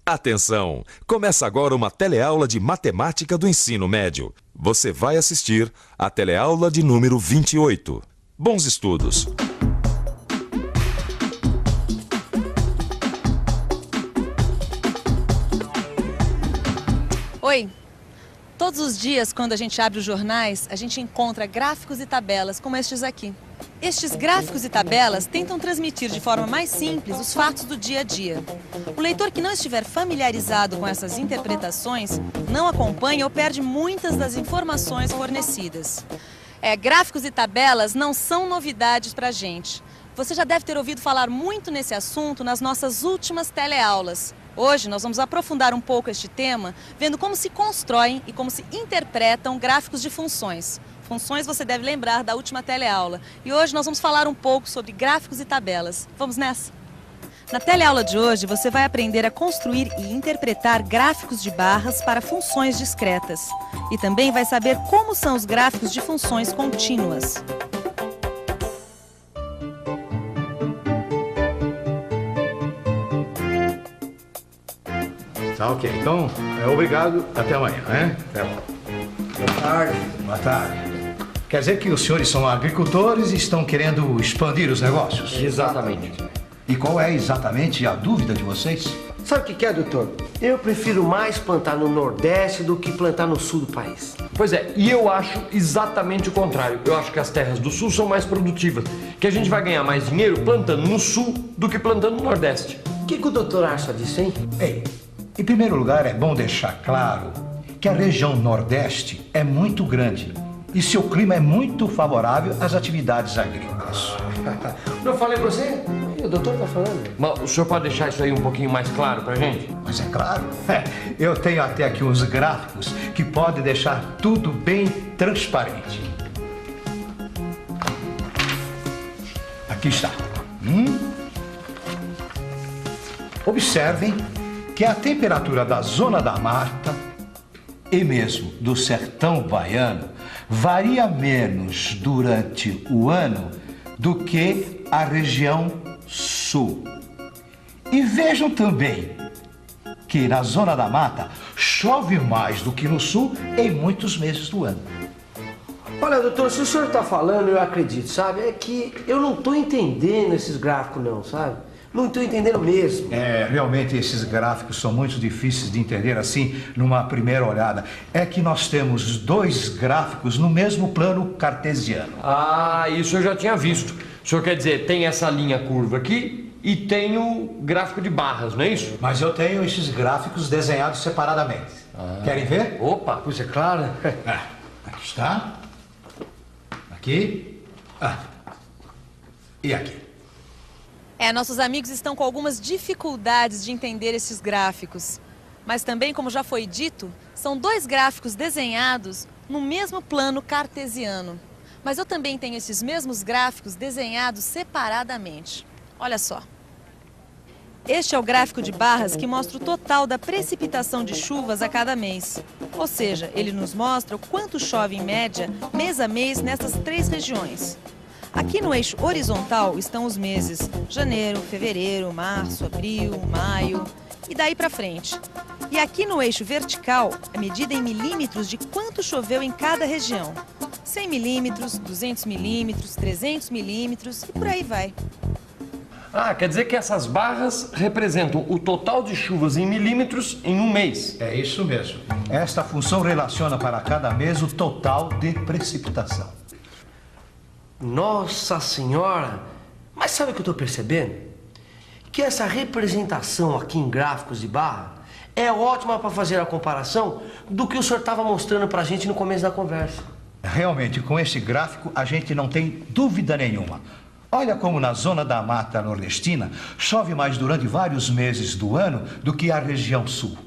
Atenção! Começa agora uma teleaula de matemática do ensino médio. Você vai assistir a teleaula de número 28. Bons estudos! Oi! Todos os dias, quando a gente abre os jornais, a gente encontra gráficos e tabelas como estes aqui. Estes gráficos e tabelas tentam transmitir de forma mais simples os fatos do dia a dia. O leitor que não estiver familiarizado com essas interpretações não acompanha ou perde muitas das informações fornecidas. Gráficos e tabelas não são novidades para a gente. Você já deve ter ouvido falar muito nesse assunto nas nossas últimas teleaulas. Hoje nós vamos aprofundar um pouco este tema, vendo como se constroem e como se interpretam gráficos de funções. Funções você deve lembrar da última teleaula. E hoje nós vamos falar um pouco sobre gráficos e tabelas. Vamos nessa? Na teleaula de hoje você vai aprender a construir e interpretar gráficos de barras para funções discretas. E também vai saber como são os gráficos de funções contínuas. Tá ok, então, obrigado, até amanhã, né? Até lá. Boa tarde. Boa tarde. Quer dizer que os senhores são agricultores e estão querendo expandir os negócios? Exatamente. E qual é exatamente a dúvida de vocês? Sabe o que é, doutor? Eu prefiro mais plantar no Nordeste do que plantar no Sul do país. Pois é, e eu acho exatamente o contrário. Eu acho que as terras do Sul são mais produtivas, que a gente vai ganhar mais dinheiro plantando no Sul do que plantando no Nordeste. O que o doutor acha disso, hein? Ei, em primeiro lugar, é bom deixar claro que a região Nordeste é muito grande e seu clima é muito favorável às atividades agrícolas. Não falei pra você? O doutor tá falando. Mas o senhor pode deixar isso aí um pouquinho mais claro pra gente? Mas é claro, eu tenho até aqui uns gráficos que podem deixar tudo bem transparente. Aqui está. Observem que a temperatura da zona da mata e mesmo do sertão baiano varia menos durante o ano do que a região sul. E vejam também que na zona da mata chove mais do que no sul em muitos meses do ano. Olha, doutor, se o senhor tá falando, eu acredito, sabe? É que eu não tô entendendo esses gráficos não, sabe? Não estou entendendo mesmo. Realmente esses gráficos são muito difíceis de entender assim numa primeira olhada. É que nós temos dois gráficos no mesmo plano cartesiano. Ah, isso eu já tinha visto. O senhor quer dizer, tem essa linha curva aqui e tem o gráfico de barras, não é isso? Mas eu tenho esses gráficos desenhados separadamente. Querem ver? Opa, Pois é claro. Aqui está. Aqui. E aqui. Nossos amigos estão com algumas dificuldades de entender esses gráficos. Mas também, como já foi dito, são dois gráficos desenhados no mesmo plano cartesiano. Mas eu também tenho esses mesmos gráficos desenhados separadamente. Olha só. Este é o gráfico de barras que mostra o total da precipitação de chuvas a cada mês. Ou seja, ele nos mostra o quanto chove em média, mês a mês, nessas três regiões. Aqui no eixo horizontal estão os meses janeiro, fevereiro, março, abril, maio e daí para frente. E aqui no eixo vertical, a medida em milímetros de quanto choveu em cada região. 100 milímetros, 200 milímetros, 300 milímetros e por aí vai. quer dizer que essas barras representam o total de chuvas em milímetros em um mês. É isso mesmo. Esta função relaciona para cada mês o total de precipitação. Nossa Senhora! Mas sabe o que eu tô percebendo? Que essa representação aqui em gráficos de barra é ótima para fazer a comparação do que o senhor estava mostrando pra gente no começo da conversa. Realmente, com esse gráfico, a gente não tem dúvida nenhuma. Olha como na zona da mata nordestina chove mais durante vários meses do ano do que a região sul.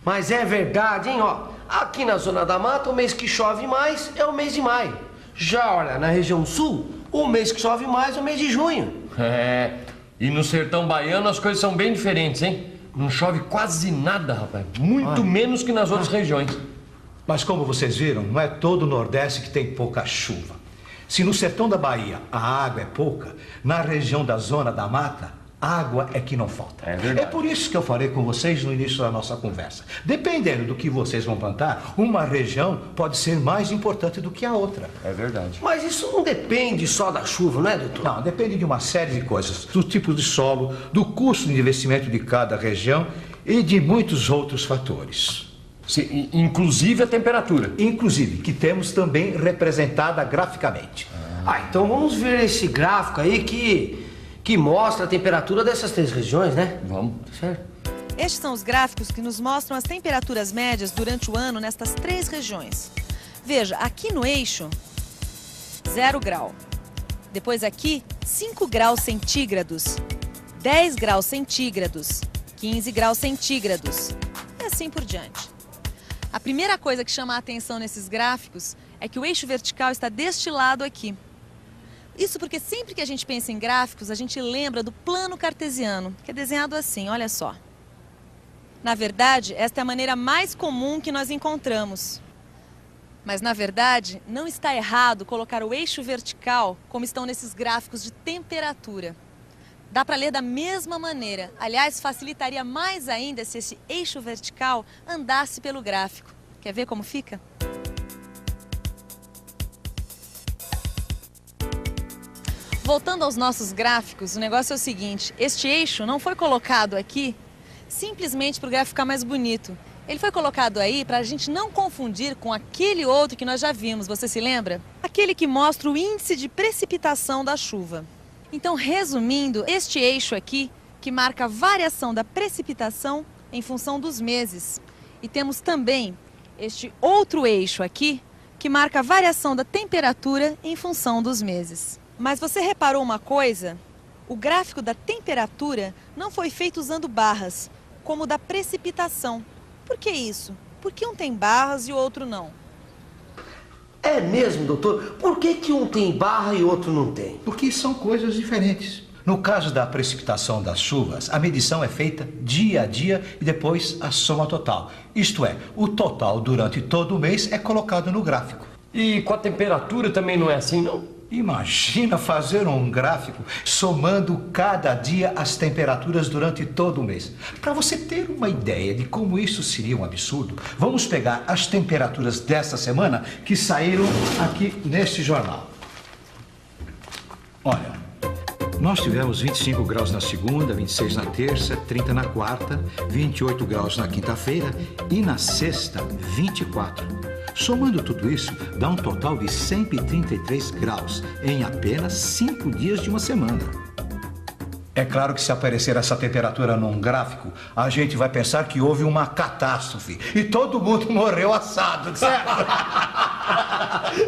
Mas é verdade, hein? Aqui na zona da mata, o mês que chove mais é o mês de maio. Já, olha, na região sul, o mês que chove mais é o mês de junho. E no sertão baiano as coisas são bem diferentes, hein? Não chove quase nada, rapaz. Muito menos que nas outras regiões. Mas como vocês viram, não é todo o Nordeste que tem pouca chuva. Se no sertão da Bahia a água é pouca, na região da zona da mata, Água é que não falta. É verdade. É por isso que eu falei com vocês no início da nossa conversa. Dependendo do que vocês vão plantar, uma região pode ser mais importante do que a outra. É verdade. Mas isso não depende só da chuva, não é, doutor? Não, depende de uma série de coisas. Do tipo de solo, do custo de investimento de cada região e de muitos outros fatores. Sim, inclusive a temperatura. Inclusive, que temos também representada graficamente. Então vamos ver esse gráfico aí que mostra a temperatura dessas 3 regiões, né? Vamos. Certo? Estes são os gráficos que nos mostram as temperaturas médias durante o ano nestas 3 regiões. Veja, aqui no eixo, 0 grau. Depois aqui, 5 graus centígrados, 10 graus centígrados, 15 graus centígrados e assim por diante. A primeira coisa que chama a atenção nesses gráficos é que o eixo vertical está deste lado aqui. Isso porque sempre que a gente pensa em gráficos, a gente lembra do plano cartesiano, que é desenhado assim, olha só. Na verdade, esta é a maneira mais comum que nós encontramos. Mas, na verdade, não está errado colocar o eixo vertical como estão nesses gráficos de temperatura. Dá para ler da mesma maneira. Aliás, facilitaria mais ainda se esse eixo vertical andasse pelo gráfico. Quer ver como fica? Voltando aos nossos gráficos, o negócio é o seguinte, este eixo não foi colocado aqui simplesmente para o gráfico ficar mais bonito. Ele foi colocado aí para a gente não confundir com aquele outro que nós já vimos, você se lembra? Aquele que mostra o índice de precipitação da chuva. Então, resumindo, este eixo aqui, que marca a variação da precipitação em função dos meses. E temos também este outro eixo aqui, que marca a variação da temperatura em função dos meses. Mas você reparou uma coisa? O gráfico da temperatura não foi feito usando barras, como o da precipitação. Por que isso? Por que um tem barras e o outro não? É mesmo, doutor? Por que um tem barra e o outro não tem? Porque são coisas diferentes. No caso da precipitação das chuvas, a medição é feita dia a dia e depois a soma total. Isto é, o total durante todo o mês é colocado no gráfico. E com a temperatura também não é assim, não? Imagina fazer um gráfico somando cada dia as temperaturas durante todo o mês. Para você ter uma ideia de como isso seria um absurdo, vamos pegar as temperaturas desta semana que saíram aqui neste jornal. Olha, nós tivemos 25 graus na segunda, 26 na terça, 30 na quarta, 28 graus na quinta-feira e na sexta, 24. Somando tudo isso, dá um total de 133 graus em apenas 5 dias de uma semana. É claro que se aparecer essa temperatura num gráfico, a gente vai pensar que houve uma catástrofe e todo mundo morreu assado, certo?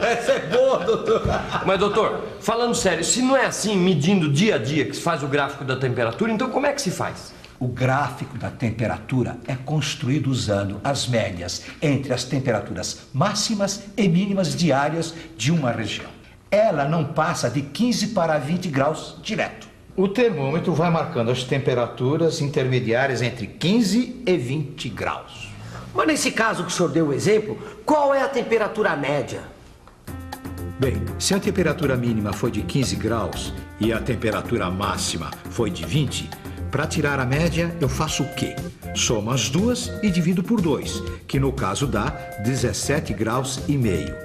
Essa é boa, doutor. Mas, doutor, falando sério, se não é assim, medindo dia a dia que se faz o gráfico da temperatura, então como é que se faz? O gráfico da temperatura é construído usando as médias entre as temperaturas máximas e mínimas diárias de uma região. Ela não passa de 15 para 20 graus direto. O termômetro vai marcando as temperaturas intermediárias entre 15 e 20 graus. Mas nesse caso que o senhor deu o exemplo, qual é a temperatura média? Bem, se a temperatura mínima foi de 15 graus e a temperatura máxima foi de 20, para tirar a média, eu faço o quê? Somo as duas e divido por 2, que no caso dá 17 graus e meio,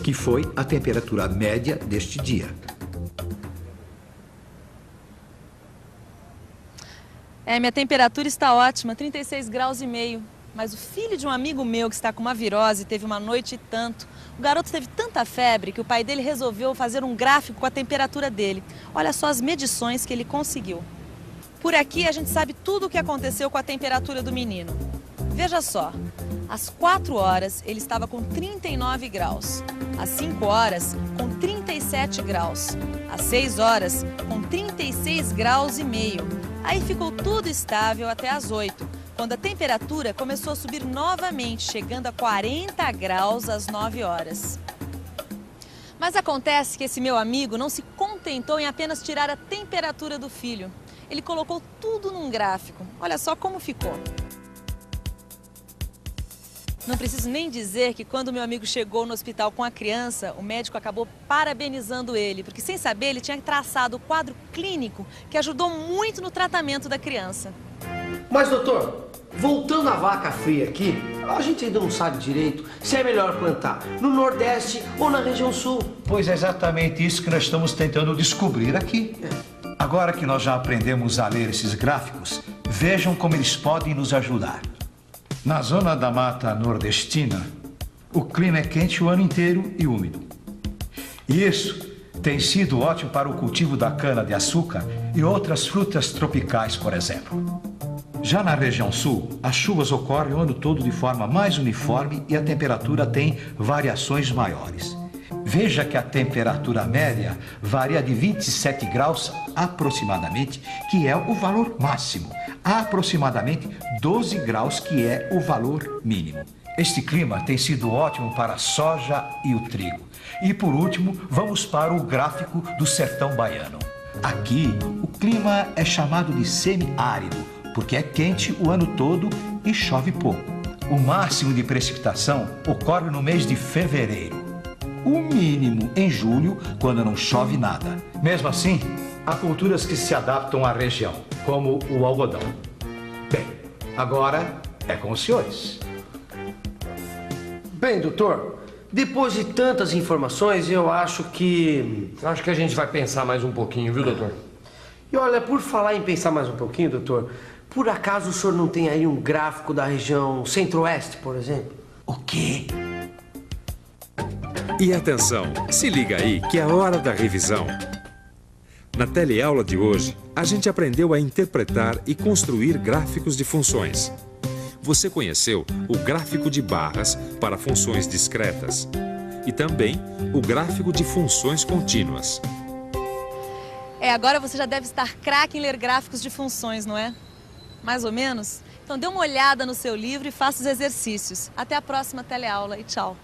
que foi a temperatura média deste dia. Minha temperatura está ótima, 36 graus e meio. Mas o filho de um amigo meu que está com uma virose teve uma noite e tanto. O garoto teve tanta febre que o pai dele resolveu fazer um gráfico com a temperatura dele. Olha só as medições que ele conseguiu. Por aqui a gente sabe tudo o que aconteceu com a temperatura do menino. Veja só, às 4 horas ele estava com 39 graus, às 5 horas com 37 graus, às 6 horas com 36 graus e meio. Aí ficou tudo estável até às 8, quando a temperatura começou a subir novamente, chegando a 40 graus às 9 horas. Mas acontece que esse meu amigo não se contentou em apenas tirar a temperatura do filho. Ele colocou tudo num gráfico. Olha só como ficou. Não preciso nem dizer que quando meu amigo chegou no hospital com a criança, o médico acabou parabenizando ele, porque sem saber ele tinha traçado o quadro clínico que ajudou muito no tratamento da criança. Mas, doutor, voltando à vaca fria aqui, a gente ainda não sabe direito se é melhor plantar no Nordeste ou na região Sul. Pois é exatamente isso que nós estamos tentando descobrir aqui. Agora que nós já aprendemos a ler esses gráficos, vejam como eles podem nos ajudar. Na zona da mata nordestina, o clima é quente o ano inteiro e úmido. E isso tem sido ótimo para o cultivo da cana-de-açúcar e outras frutas tropicais, por exemplo. Já na região sul, as chuvas ocorrem o ano todo de forma mais uniforme e a temperatura tem variações maiores. Veja que a temperatura média varia de 27 graus aproximadamente, que é o valor máximo, a aproximadamente 12 graus, que é o valor mínimo. Este clima tem sido ótimo para a soja e o trigo. E por último, vamos para o gráfico do sertão baiano. Aqui, o clima é chamado de semiárido, porque é quente o ano todo e chove pouco. O máximo de precipitação ocorre no mês de fevereiro. O mínimo em julho, quando não chove nada. Mesmo assim, há culturas que se adaptam à região, como o algodão. Bem, agora é com os senhores. Bem, doutor, depois de tantas informações, eu acho que Acho que a gente vai pensar mais um pouquinho, viu, doutor? E olha, por falar em pensar mais um pouquinho, doutor, por acaso o senhor não tem aí um gráfico da região Centro-Oeste, por exemplo? O quê? E atenção, se liga aí que é a hora da revisão. Na teleaula de hoje, a gente aprendeu a interpretar e construir gráficos de funções. Você conheceu o gráfico de barras para funções discretas e também o gráfico de funções contínuas. Agora você já deve estar craque em ler gráficos de funções, não é? Mais ou menos? Então dê uma olhada no seu livro e faça os exercícios. Até a próxima teleaula e tchau!